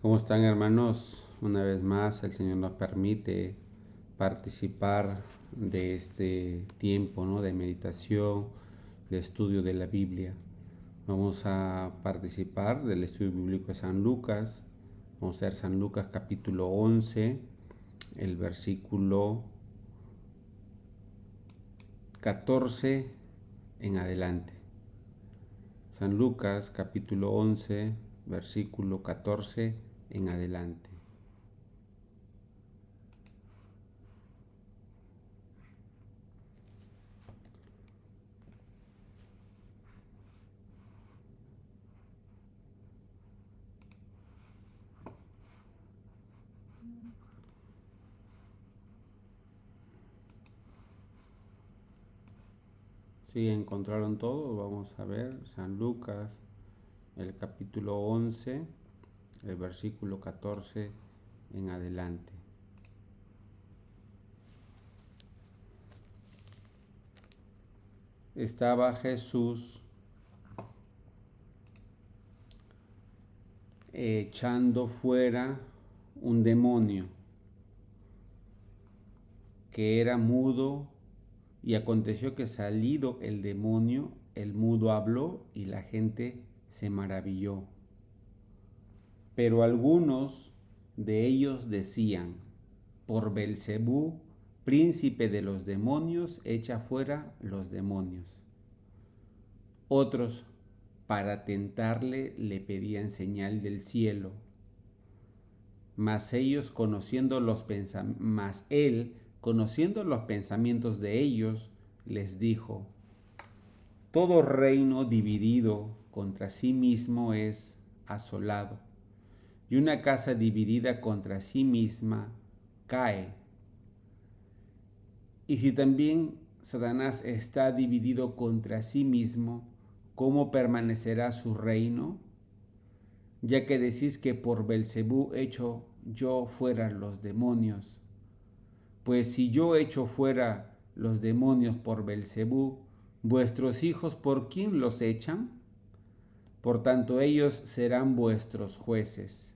¿Cómo están, hermanos? Una vez más el Señor nos permite participar de este tiempo, ¿no?, de meditación, de estudio de la Biblia. Vamos a participar del estudio bíblico de San Lucas. Vamos a ver San Lucas capítulo 11, el versículo 14 en adelante. San Lucas capítulo 11, versículo 14 en adelante. Si encontraron todo, vamos a ver San Lucas, el capítulo 11, el versículo 14 en adelante. Estaba Jesús echando fuera un demonio que era mudo, y aconteció que salido el demonio, el mudo habló y la gente se maravilló. Pero algunos de ellos decían: por Belcebú, príncipe de los demonios, echa fuera los demonios. Otros, para tentarle, le pedían señal del cielo. Mas él, conociendo los pensamientos de ellos, les dijo: todo reino dividido contra sí mismo es asolado, y una casa dividida contra sí misma cae. Y si también Satanás está dividido contra sí mismo, ¿cómo permanecerá su reino? Ya que decís que por Belcebú echo yo fuera los demonios. Pues si yo echo fuera los demonios por Belcebú, ¿vuestros hijos por quién los echan? Por tanto ellos serán vuestros jueces.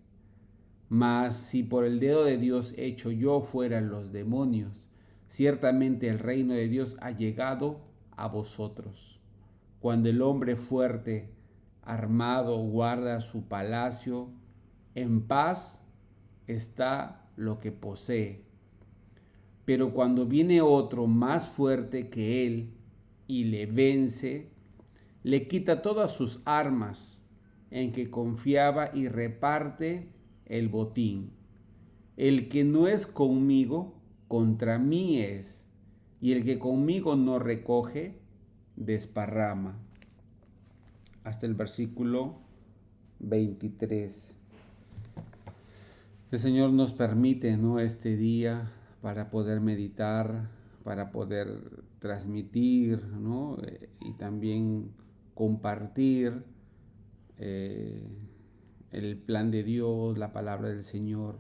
Mas si por el dedo de Dios echo yo fuera los demonios, ciertamente el reino de Dios ha llegado a vosotros. Cuando el hombre fuerte, armado, guarda su palacio, en paz está lo que posee. Pero cuando viene otro más fuerte que él y le vence, le quita todas sus armas en que confiaba y reparte el botín. El que no es conmigo, contra mí es, y el que conmigo no recoge, desparrama. Hasta el versículo 23. El Señor nos permite, ¿no?, este día para poder meditar, para poder transmitir, ¿no?, y también compartir el plan de Dios, la palabra del Señor.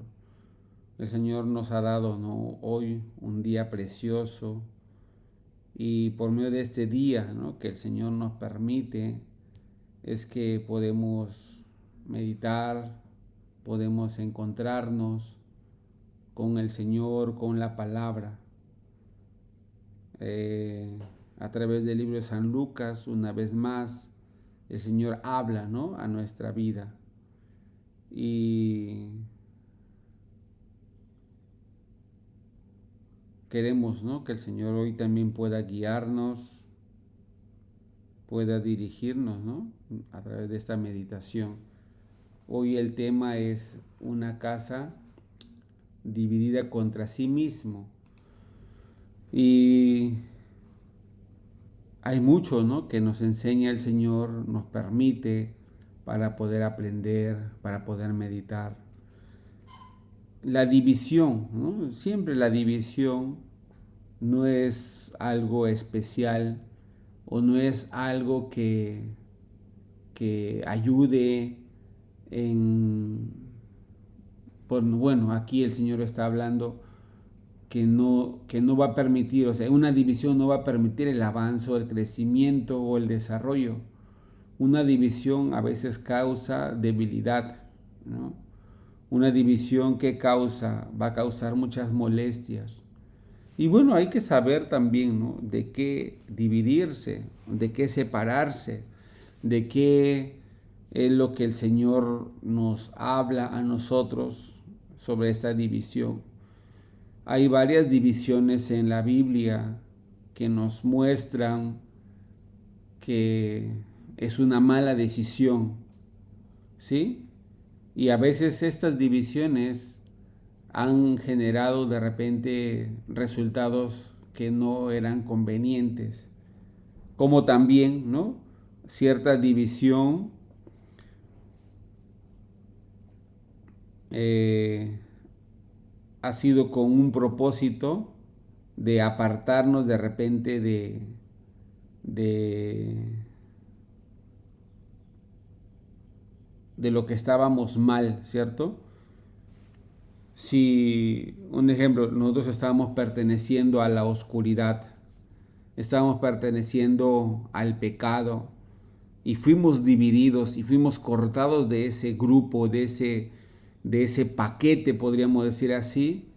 El Señor nos ha dado, ¿no?, hoy un día precioso, y por medio de este día, ¿no?, que el Señor nos permite, es que podemos meditar, podemos encontrarnos con el Señor, con la palabra. A través del libro de San Lucas, una vez más, el Señor habla, ¿no?, a nuestra vida. Y queremos, ¿no?, que el Señor hoy también pueda guiarnos, pueda dirigirnos, ¿no?, a través de esta meditación. Hoy el tema es una casa dividida contra sí mismo. Y hay mucho, ¿no?, que nos enseña el Señor, nos permite para poder aprender, para poder meditar. La división, ¿no? Siempre la división no es algo especial o no es algo que ayude en... Bueno, aquí el Señor está hablando que no va a permitir, o sea, una división no va a permitir el avance, el crecimiento o el desarrollo. Una división a veces causa debilidad, ¿no? una división que va a causar muchas molestias. Y bueno, hay que saber también, ¿no?, de qué dividirse, de qué separarse, de qué es lo que el Señor nos habla a nosotros sobre esta división. Hay varias divisiones en la Biblia que nos muestran que es una mala decisión, ¿sí? Y a veces estas divisiones han generado de repente resultados que no eran convenientes, como también, ¿no?, cierta división ha sido con un propósito de apartarnos de repente de, de lo que estábamos mal, ¿cierto? Si, un ejemplo, nosotros estábamos perteneciendo a la oscuridad, estábamos perteneciendo al pecado y fuimos divididos y fuimos cortados de ese grupo, de ese paquete, podríamos decir así,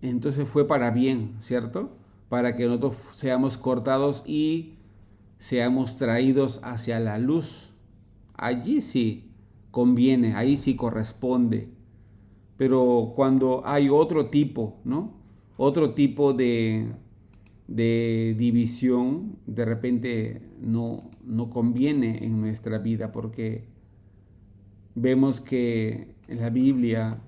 entonces fue para bien, ¿cierto? Para que nosotros seamos cortados y seamos traídos hacia la luz. Allí sí conviene, ahí sí corresponde. Pero cuando hay otro tipo, ¿no?, otro tipo de división, de repente no conviene en nuestra vida, porque vemos que en la Biblia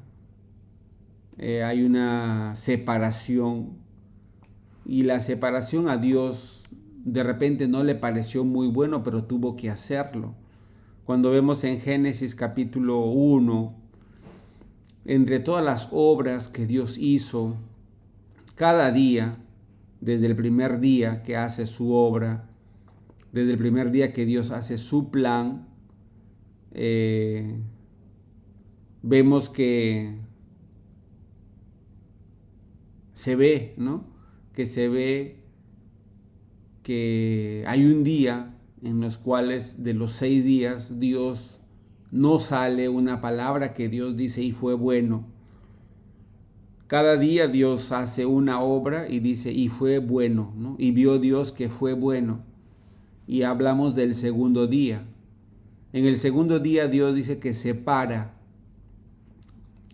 hay una separación, y la separación a Dios de repente no le pareció muy bueno, pero tuvo que hacerlo. Cuando vemos en Génesis capítulo 1, entre todas las obras que Dios hizo, cada día, desde el primer día que hace su obra, desde el primer día que Dios hace su plan, vemos que se ve, ¿no?, que se ve que hay un día en los cuales de los 6 días Dios no sale una palabra que Dios dice y fue bueno. Cada día Dios hace una obra y dice y fue bueno, ¿no? Y vio Dios que fue bueno. Y hablamos del segundo día. En el segundo día Dios dice que separa.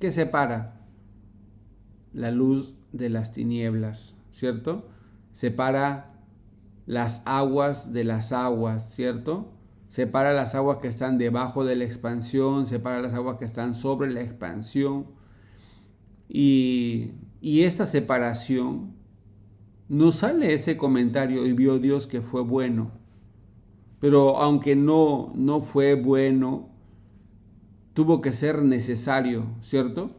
¿Qué separa? La luz de las tinieblas, ¿cierto? Separa las aguas de las aguas, ¿cierto? Separa las aguas que están debajo de la expansión, separa las aguas que están sobre la expansión. Y esta separación, no sale ese comentario y vio Dios que fue bueno. Pero aunque no fue bueno, tuvo que ser necesario, ¿cierto?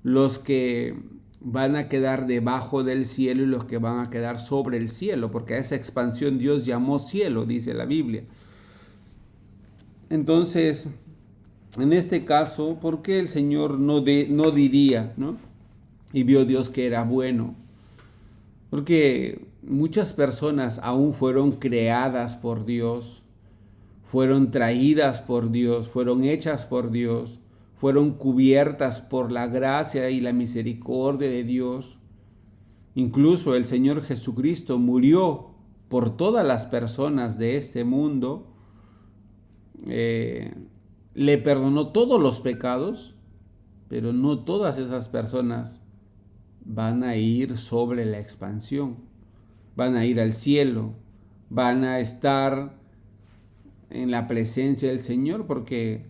Los que van a quedar debajo del cielo y los que van a quedar sobre el cielo, porque a esa expansión Dios llamó cielo, dice la Biblia. Entonces, en este caso, ¿por qué el Señor no diría, ¿no?, y vio Dios que era bueno? Porque muchas personas aún fueron creadas por Dios, fueron traídas por Dios, fueron hechas por Dios, fueron cubiertas por la gracia y la misericordia de Dios. Incluso el Señor Jesucristo murió por todas las personas de este mundo, le perdonó todos los pecados, pero no todas esas personas van a ir sobre la expansión, van a ir al cielo, van a estar en la presencia del Señor porque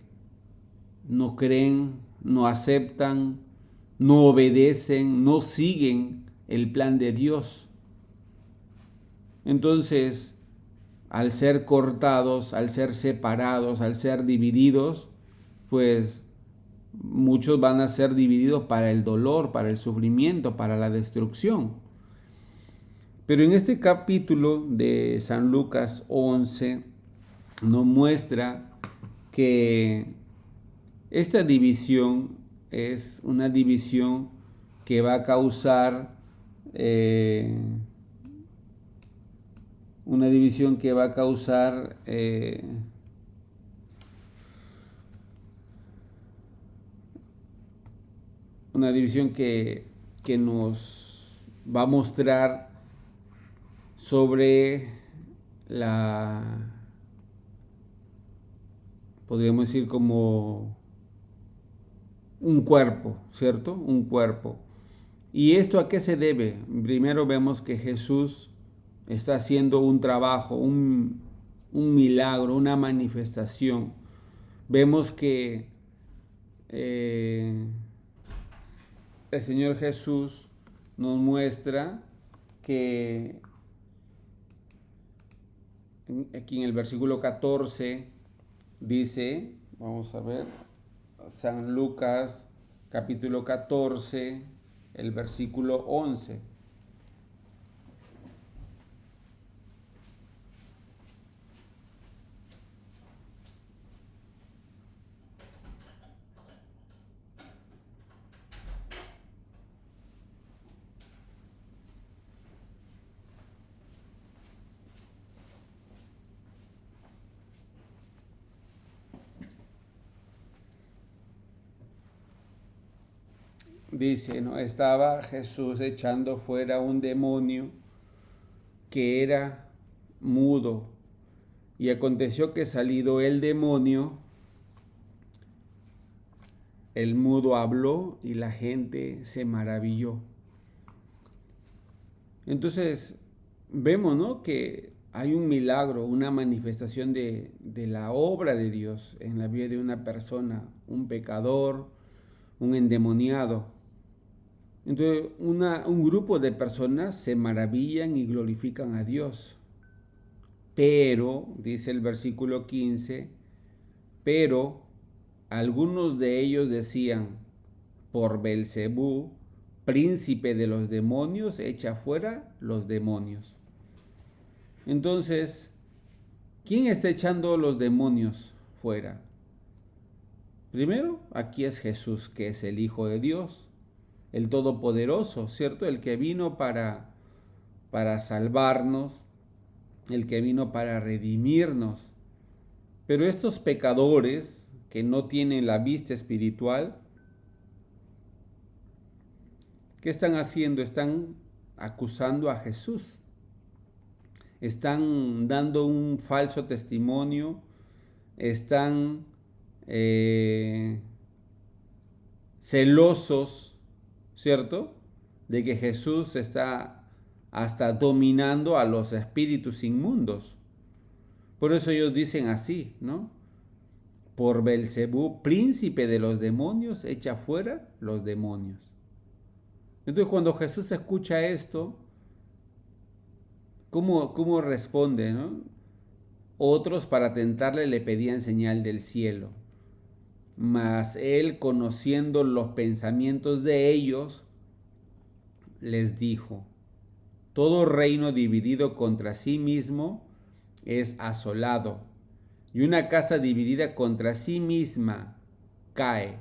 no creen, no aceptan, no obedecen, no siguen el plan de Dios. Entonces, al ser cortados, al ser separados, al ser divididos, pues muchos van a ser divididos para el dolor, para el sufrimiento, para la destrucción. Pero en este capítulo de San Lucas 11 nos muestra que esta división es una división que va a causar una división que nos va a mostrar sobre podríamos decir como un cuerpo, ¿cierto? Un cuerpo. ¿Y esto a qué se debe? Primero vemos que Jesús está haciendo un trabajo, un milagro, una manifestación. Vemos que el Señor Jesús nos muestra que aquí en el versículo 14 dice, vamos a ver, San Lucas capítulo 14, el versículo 11. Dice, ¿no? Estaba Jesús echando fuera un demonio que era mudo. Y aconteció que salido el demonio, el mudo habló y la gente se maravilló. Entonces, vemos, ¿no?, que hay un milagro, una manifestación de la obra de Dios en la vida de una persona, un pecador, un endemoniado. Entonces, un grupo de personas se maravillan y glorifican a Dios. Pero, dice el versículo 15, pero algunos de ellos decían, por Belcebú, príncipe de los demonios, echa fuera los demonios. Entonces, ¿quién está echando los demonios fuera? Primero, aquí es Jesús, que es el Hijo de Dios, el Todopoderoso, ¿cierto? El que vino para salvarnos, el que vino para redimirnos. Pero estos pecadores que no tienen la vista espiritual, ¿qué están haciendo? Están acusando a Jesús. Están dando un falso testimonio, están celosos, ¿cierto?, de que Jesús está hasta dominando a los espíritus inmundos. Por eso ellos dicen así, ¿no? Por Belcebú, príncipe de los demonios, echa fuera los demonios. Entonces, cuando Jesús escucha esto, ¿cómo responde, no? Otros, para tentarle, le pedían señal del cielo. Mas él, conociendo los pensamientos de ellos, les dijo: todo reino dividido contra sí mismo es asolado, y una casa dividida contra sí misma cae.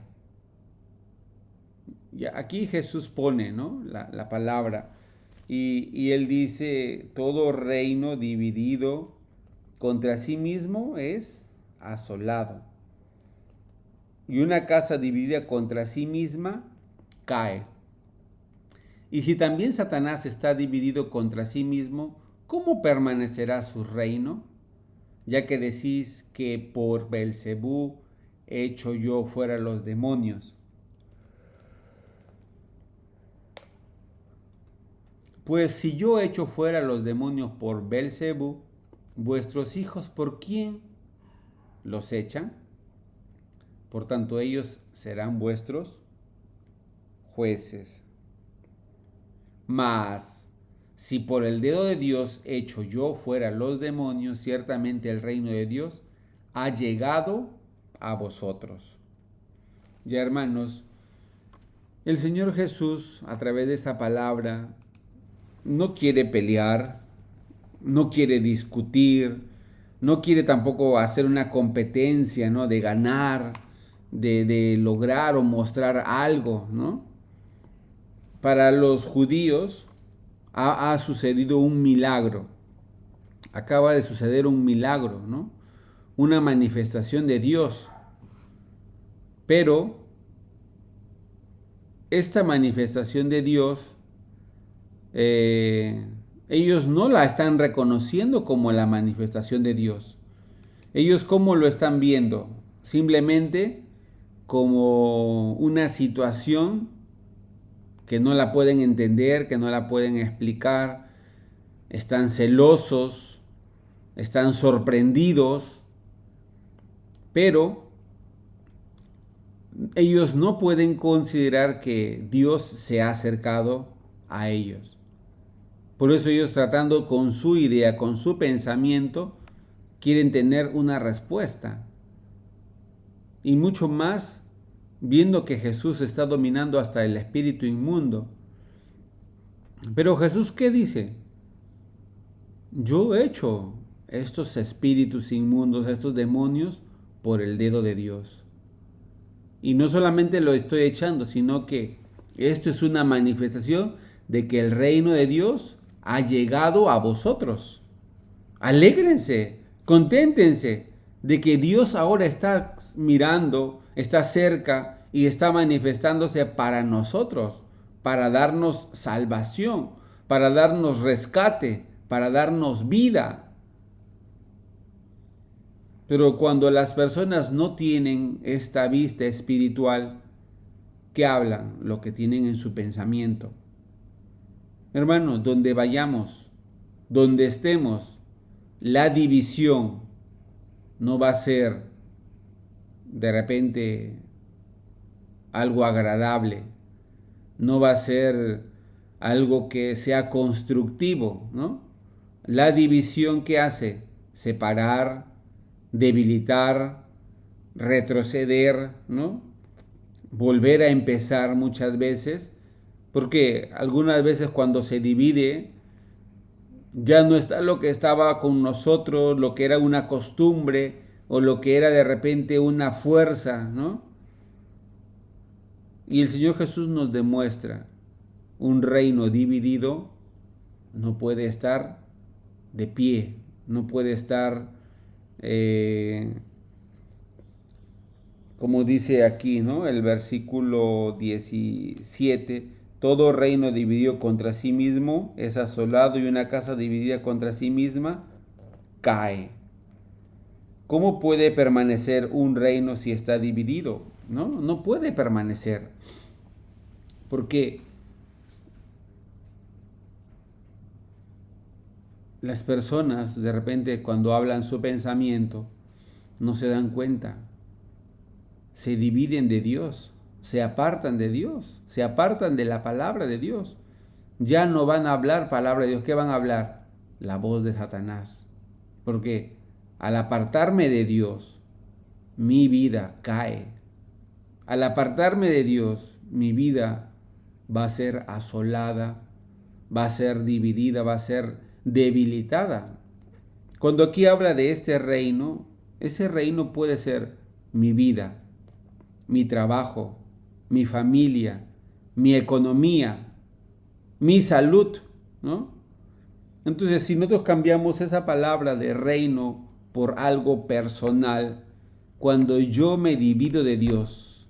Y aquí Jesús pone, ¿no?, la palabra, y él dice, todo reino dividido contra sí mismo es asolado, y una casa dividida contra sí misma cae. Y si también Satanás está dividido contra sí mismo, ¿cómo permanecerá su reino? Ya que decís que por Belcebú echo yo fuera los demonios. Pues si yo echo fuera los demonios por Belcebú, vuestros hijos, ¿por quién los echan? Por tanto, ellos serán vuestros jueces. Mas, si por el dedo de Dios echo yo fuera los demonios, ciertamente el reino de Dios ha llegado a vosotros. Ya, hermanos, el Señor Jesús, a través de esta palabra, no quiere pelear, no quiere discutir, no quiere tampoco hacer una competencia, ¿no?, de ganar, de lograr o mostrar algo, ¿no? Para los judíos ha sucedido un milagro. Acaba de suceder un milagro, ¿no? Una manifestación de Dios. Pero esta manifestación de Dios, ellos no la están reconociendo como la manifestación de Dios. Ellos ¿cómo lo están viendo? Simplemente como una situación que no la pueden entender, que no la pueden explicar. Están celosos, están sorprendidos, pero ellos no pueden considerar que Dios se ha acercado a ellos. Por eso ellos, tratando con su idea, con su pensamiento, quieren tener una respuesta. Y mucho más viendo que Jesús está dominando hasta el espíritu inmundo. Pero Jesús, ¿qué dice? Yo he hecho estos espíritus inmundos, estos demonios, por el dedo de Dios. Y no solamente lo estoy echando, sino que esto es una manifestación de que el reino de Dios ha llegado a vosotros. Alégrense, conténtense de que Dios ahora está mirando, está cerca y está manifestándose para nosotros, para darnos salvación, para darnos rescate, para darnos vida. Pero cuando las personas no tienen esta vista espiritual, ¿qué hablan? Lo que tienen en su pensamiento. Hermanos, donde vayamos, donde estemos, la división no va a ser de repente algo agradable, no va a ser algo que sea constructivo, ¿no? La división, ¿qué hace? Separar, debilitar, retroceder, ¿no? Volver a empezar muchas veces, porque algunas veces cuando se divide, ya no está lo que estaba con nosotros, lo que era una costumbre o lo que era de repente una fuerza, ¿no? Y el Señor Jesús nos demuestra, un reino dividido no puede estar de pie, no puede estar, como dice aquí, ¿no? El versículo 17, todo reino dividido contra sí mismo es asolado y una casa dividida contra sí misma cae. ¿Cómo puede permanecer un reino si está dividido? No, no puede permanecer. Porque las personas de repente cuando hablan su pensamiento no se dan cuenta. Se dividen de Dios, se apartan de Dios, se apartan de la palabra de Dios. Ya no van a hablar palabra de Dios. ¿Qué van a hablar? La voz de Satanás. Porque al apartarme de Dios, mi vida cae. Al apartarme de Dios, mi vida va a ser asolada, va a ser dividida, va a ser debilitada. Cuando aquí habla de este reino, ese reino puede ser mi vida, mi trabajo, mi familia, mi economía, mi salud, ¿no? Entonces, si nosotros cambiamos esa palabra de reino por algo personal, cuando yo me divido de Dios,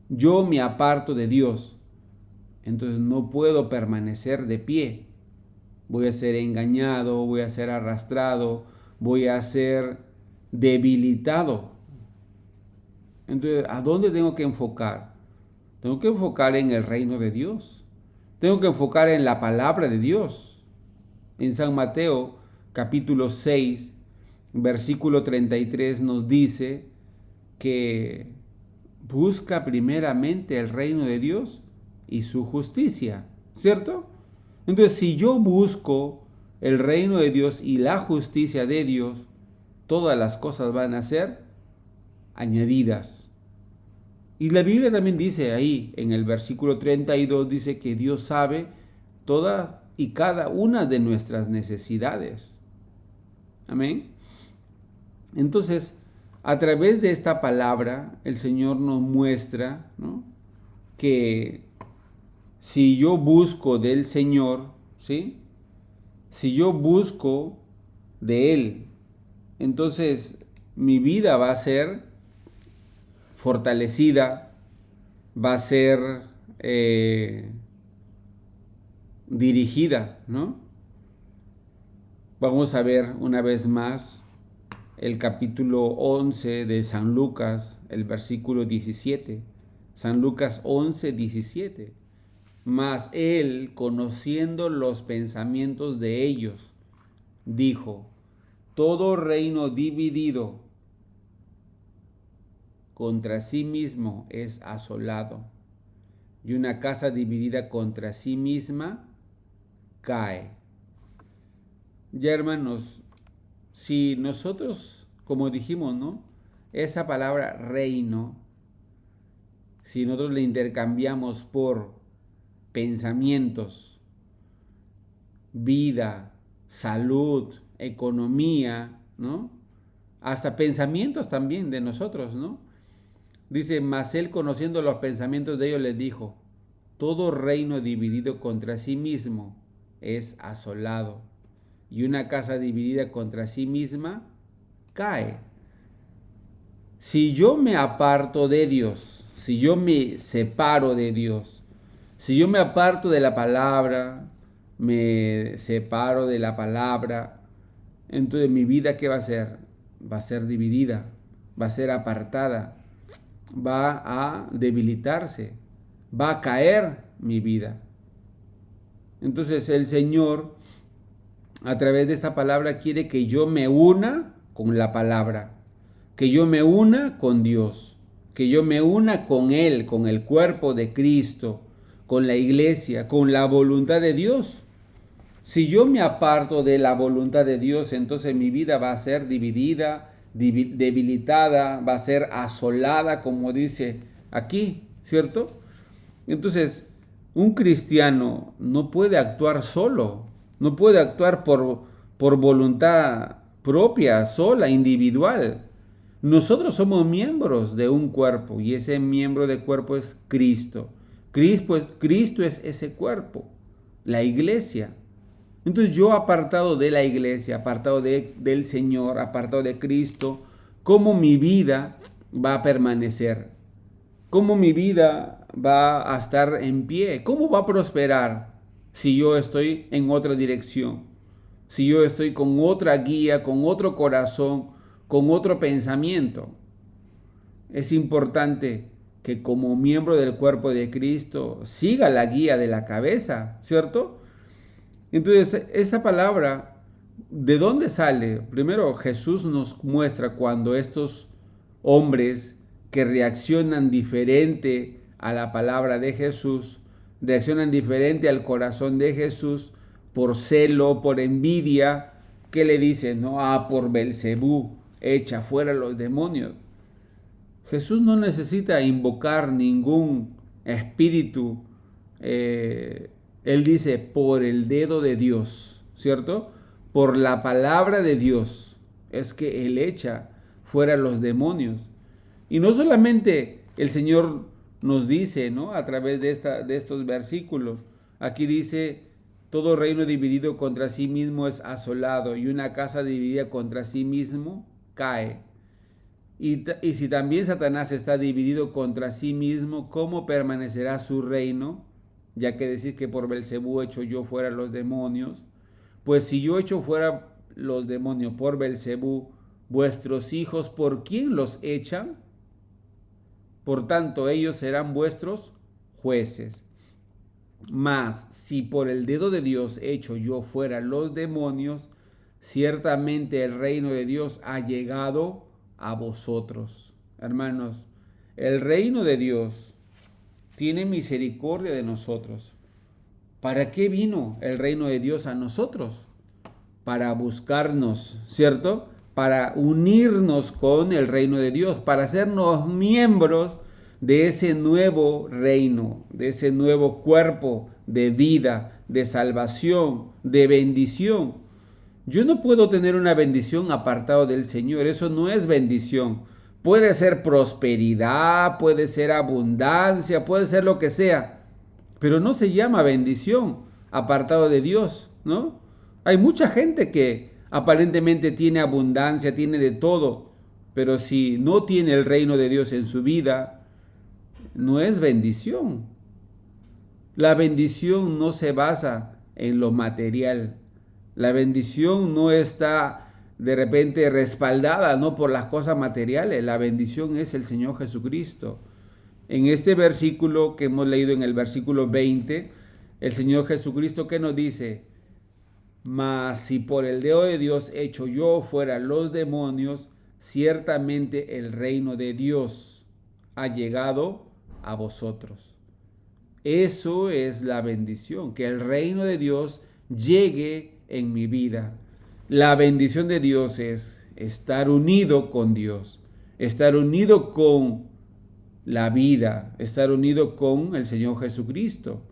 yo me aparto de Dios, entonces no puedo permanecer de pie. Voy a ser engañado, voy a ser arrastrado, voy a ser debilitado. Entonces, ¿a dónde tengo que enfocar? Tengo que enfocar en el reino de Dios. Tengo que enfocar en la palabra de Dios. En San Mateo, capítulo 6, versículo 33 nos dice que busca primeramente el reino de Dios y su justicia, ¿cierto? Entonces, si yo busco el reino de Dios y la justicia de Dios, todas las cosas van a ser añadidas. Y la Biblia también dice ahí, en el versículo 32, dice que Dios sabe todas y cada una de nuestras necesidades. Amén. Entonces, a través de esta palabra, el Señor nos muestra, ¿no?, que si yo busco del Señor, ¿sí?, si yo busco de Él, entonces mi vida va a ser fortalecida, va a ser dirigida, ¿no? Vamos a ver una vez más el capítulo 11 de San Lucas, el versículo 17. San Lucas 11, 17. Mas él, conociendo los pensamientos de ellos, dijo: todo reino dividido contra sí mismo es asolado, y una casa dividida contra sí misma cae. Ya, hermanos, si nosotros, como dijimos, ¿no? Esa palabra reino, si nosotros le intercambiamos por pensamientos, vida, salud, economía, ¿no? Hasta pensamientos también de nosotros, ¿no? Dice, mas él, conociendo los pensamientos de ellos, les dijo: todo reino dividido contra sí mismo es asolado, y una casa dividida contra sí misma cae. Si yo me aparto de Dios, si yo me separo de Dios, si yo me aparto de la palabra, me separo de la palabra, entonces mi vida, ¿qué va a ser? Va a ser dividida, va a ser apartada, va a debilitarse, va a caer mi vida. Entonces el Señor, a través de esta palabra, quiere que yo me una con la palabra, que yo me una con Dios, que yo me una con Él, con el cuerpo de Cristo, con la iglesia, con la voluntad de Dios. Si yo me aparto de la voluntad de Dios, entonces mi vida va a ser dividida, debilitada, va a ser asolada, como dice aquí, ¿cierto? Entonces, un cristiano no puede actuar solo, no puede actuar por voluntad propia, sola, individual. Nosotros somos miembros de un cuerpo y ese miembro de cuerpo es Cristo. Cristo es ese cuerpo, la iglesia. Entonces yo, apartado de la iglesia, apartado del Señor, apartado de Cristo, ¿cómo mi vida va a permanecer? ¿Cómo mi vida va a estar en pie? ¿Cómo va a prosperar si yo estoy en otra dirección? Si yo estoy con otra guía, con otro corazón, con otro pensamiento. Es importante que como miembro del cuerpo de Cristo siga la guía de la cabeza, ¿cierto? Entonces, esa palabra, ¿de dónde sale? Primero, Jesús nos muestra cuando estos hombres que reaccionan diferente a la palabra de Jesús, reaccionan diferente al corazón de Jesús por celo, por envidia, ¿qué le dicen? No, por Belcebú, echa fuera los demonios. Jesús no necesita invocar ningún espíritu. Él dice, por el dedo de Dios, ¿cierto? Por la palabra de Dios es que Él echa fuera los demonios. Y no solamente el Señor nos dice, ¿no? A través de estos versículos. Aquí dice, todo reino dividido contra sí mismo es asolado, y una casa dividida contra sí mismo cae. Y si también Satanás está dividido contra sí mismo, ¿cómo permanecerá su reino? Ya que decís que por Belcebú echo yo fuera los demonios. Pues si yo echo fuera los demonios por Belcebú, vuestros hijos, ¿por quién los echan? Por tanto, ellos serán vuestros jueces. Mas si por el dedo de Dios echo yo fuera los demonios, ciertamente el reino de Dios ha llegado a vosotros. Hermanos, el reino de Dios tiene misericordia de nosotros. ¿Para qué vino el reino de Dios a nosotros? Para buscarnos, ¿cierto? Para unirnos con el reino de Dios, para hacernos miembros de ese nuevo reino, de ese nuevo cuerpo de vida, de salvación, de bendición. Yo no puedo tener una bendición apartado del Señor, eso no es bendición. Puede ser prosperidad, puede ser abundancia, puede ser lo que sea, pero no se llama bendición apartado de Dios, ¿no? Hay mucha gente que aparentemente tiene abundancia, tiene de todo, pero si no tiene el reino de Dios en su vida, no es bendición. La bendición no se basa en lo material. La bendición no está de repente respaldada, ¿no?, por las cosas materiales. La bendición es el Señor Jesucristo. En este versículo que hemos leído, en el versículo 20, el Señor Jesucristo, ¿qué nos dice? Mas si por el dedo de Dios hecho yo fuera los demonios, ciertamente el reino de Dios ha llegado a vosotros. Eso es la bendición, que el reino de Dios llegue en mi vida. La bendición de Dios es estar unido con Dios, estar unido con la vida, estar unido con el Señor Jesucristo.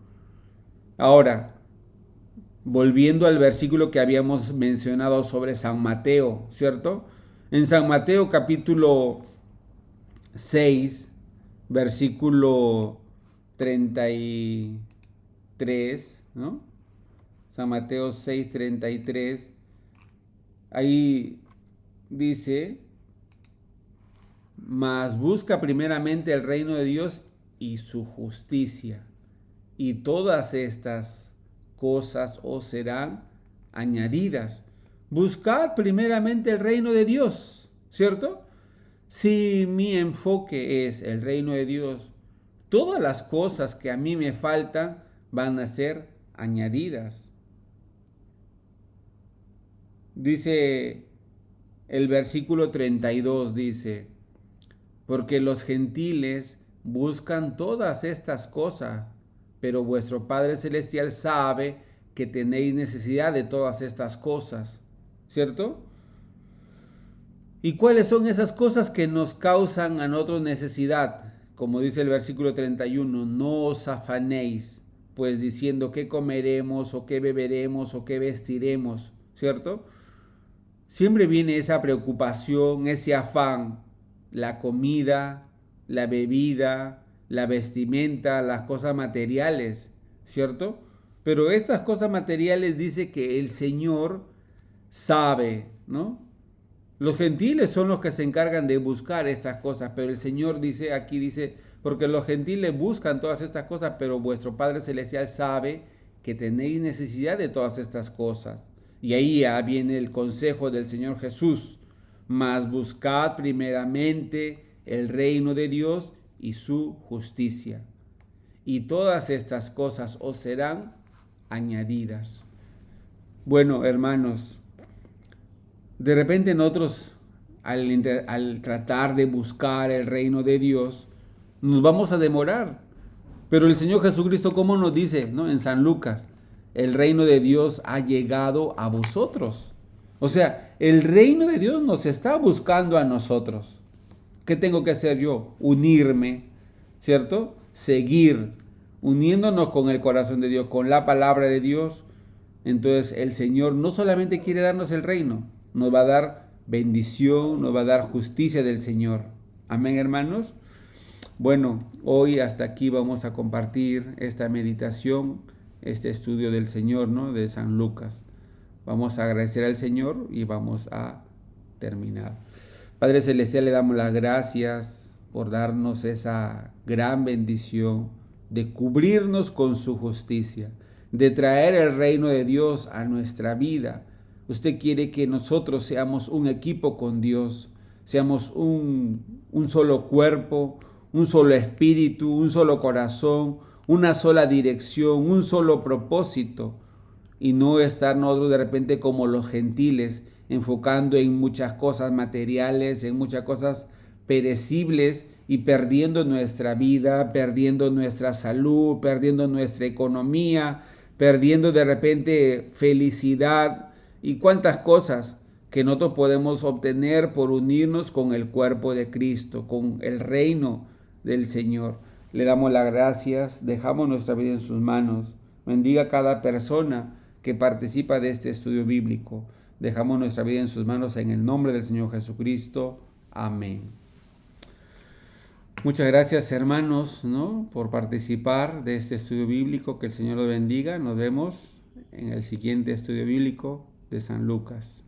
Ahora, volviendo al versículo que habíamos mencionado sobre San Mateo, ¿cierto? En San Mateo capítulo 6, versículo 33, ¿no? San Mateo 6, 33, ahí dice: mas busca primeramente el reino de Dios y su justicia, y todas estas cosas os serán añadidas. Buscad primeramente el reino de Dios, ¿cierto? Si mi enfoque es el reino de Dios, todas las cosas que a mí me faltan van a ser añadidas. Dice el versículo 32, dice: porque los gentiles buscan todas estas cosas, pero vuestro Padre Celestial sabe que tenéis necesidad de todas estas cosas, ¿cierto? ¿Y cuáles son esas cosas que nos causan a nosotros necesidad? Como dice el versículo 31, no os afanéis, pues diciendo qué comeremos o qué beberemos o qué vestiremos, ¿cierto? Siempre viene esa preocupación, ese afán, la comida, la bebida, la vestimenta, las cosas materiales, ¿cierto? Pero estas cosas materiales dice que el Señor sabe, ¿no? Los gentiles son los que se encargan de buscar estas cosas, pero el Señor dice, aquí dice, porque los gentiles buscan todas estas cosas, pero vuestro Padre Celestial sabe que tenéis necesidad de todas estas cosas. Y ahí ya viene el consejo del Señor Jesús: mas buscad primeramente el reino de Dios y su justicia, y todas estas cosas os serán añadidas. Bueno, hermanos, de repente nosotros al tratar de buscar el reino de Dios, nos vamos a demorar. Pero el Señor Jesucristo, ¿cómo nos dice, no?, en San Lucas: el reino de Dios ha llegado a vosotros. O sea, el reino de Dios nos está buscando a nosotros. ¿Qué tengo que hacer yo? Unirme, ¿cierto? Seguir, uniéndonos con el corazón de Dios, con la palabra de Dios. Entonces el Señor no solamente quiere darnos el reino, nos va a dar bendición, nos va a dar justicia del Señor. Amén, hermanos. Bueno, hoy hasta aquí vamos a compartir esta meditación, este estudio del Señor, ¿no?, de San Lucas. Vamos a agradecer al Señor y vamos a terminar. Padre Celestial, le damos las gracias por darnos esa gran bendición de cubrirnos con su justicia, de traer el reino de Dios a nuestra vida. Usted quiere que nosotros seamos un equipo con Dios, seamos un solo cuerpo, un solo espíritu, un solo corazón, una sola dirección, un solo propósito, y no estar nosotros de repente como los gentiles, enfocando en muchas cosas materiales, en muchas cosas perecibles, y perdiendo nuestra vida, perdiendo nuestra salud, perdiendo nuestra economía, perdiendo de repente felicidad y cuántas cosas que nosotros podemos obtener por unirnos con el cuerpo de Cristo, con el reino del Señor. Le damos las gracias, dejamos nuestra vida en sus manos. Bendiga a cada persona que participa de este estudio bíblico. Dejamos nuestra vida en sus manos en el nombre del Señor Jesucristo. Amén. Muchas gracias, hermanos, ¿no?, por participar de este estudio bíblico. Que el Señor los bendiga. Nos vemos en el siguiente estudio bíblico de San Lucas.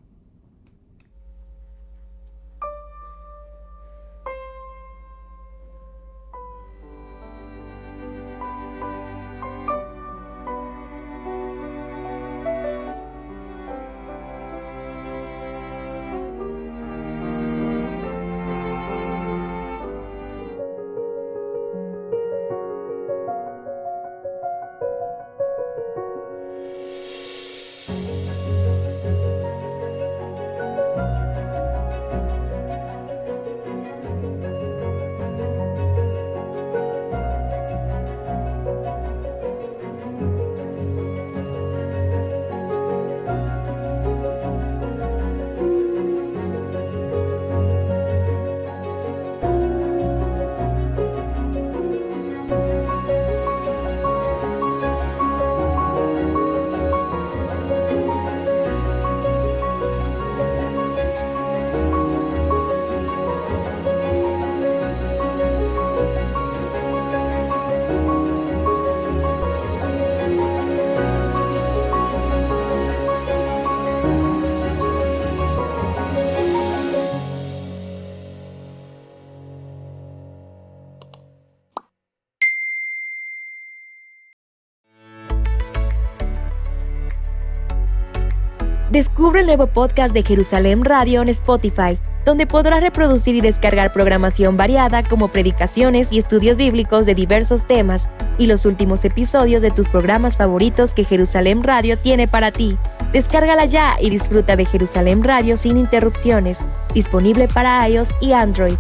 Descubre el nuevo podcast de Jerusalén Radio en Spotify, donde podrás reproducir y descargar programación variada como predicaciones y estudios bíblicos de diversos temas y los últimos episodios de tus programas favoritos que Jerusalén Radio tiene para ti. Descárgala ya y disfruta de Jerusalén Radio sin interrupciones, disponible para iOS y Android.